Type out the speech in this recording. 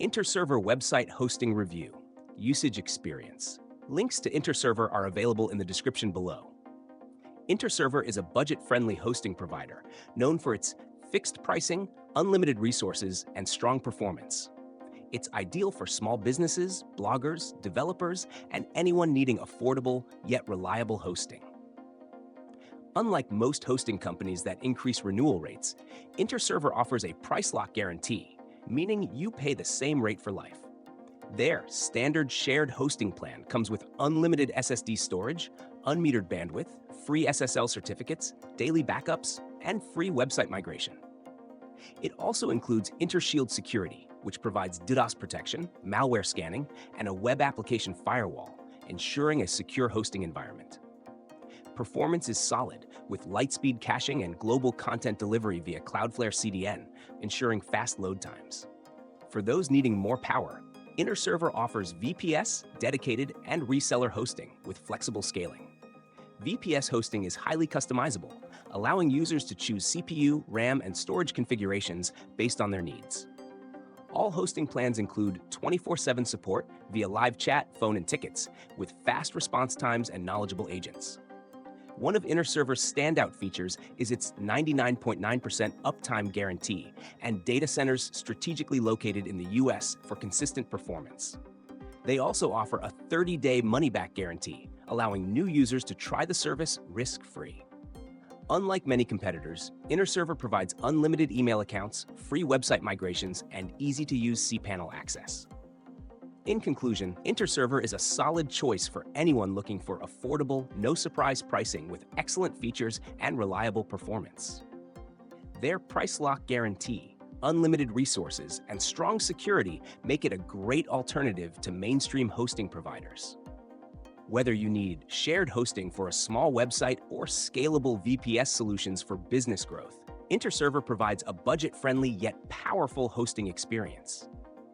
InterServer Website Hosting Review. Usage Experience. Links to InterServer are available in the description below. InterServer is a budget-friendly hosting provider known for its fixed pricing, unlimited resources, and strong performance. It's ideal for small businesses, bloggers, developers, and anyone needing affordable yet reliable hosting. Unlike most hosting companies that increase renewal rates, InterServer offers a price lock guarantee, meaning you pay the same rate for life. Their standard shared hosting plan comes with unlimited SSD storage, unmetered bandwidth, free SSL certificates, daily backups, and free website migration. It also includes InterShield security, which provides DDoS protection, malware scanning, and a web application firewall, ensuring a secure hosting environment. Performance is solid, with light-speed caching and global content delivery via Cloudflare CDN, ensuring fast load times. For those needing more power, InterServer offers VPS, dedicated, and reseller hosting with flexible scaling. VPS hosting is highly customizable, allowing users to choose CPU, RAM, and storage configurations based on their needs. All hosting plans include 24/7 support via live chat, phone, and tickets, with fast response times and knowledgeable agents. One of InterServer's standout features is its 99.9% uptime guarantee and data centers strategically located in the US for consistent performance. They also offer a 30-day money-back guarantee, allowing new users to try the service risk-free. Unlike many competitors, InterServer provides unlimited email accounts, free website migrations, and easy-to-use cPanel access. In conclusion, InterServer is a solid choice for anyone looking for affordable, no-surprise pricing with excellent features and reliable performance. Their price lock guarantee, unlimited resources, and strong security make it a great alternative to mainstream hosting providers. Whether you need shared hosting for a small website or scalable VPS solutions for business growth, InterServer provides a budget-friendly yet powerful hosting experience.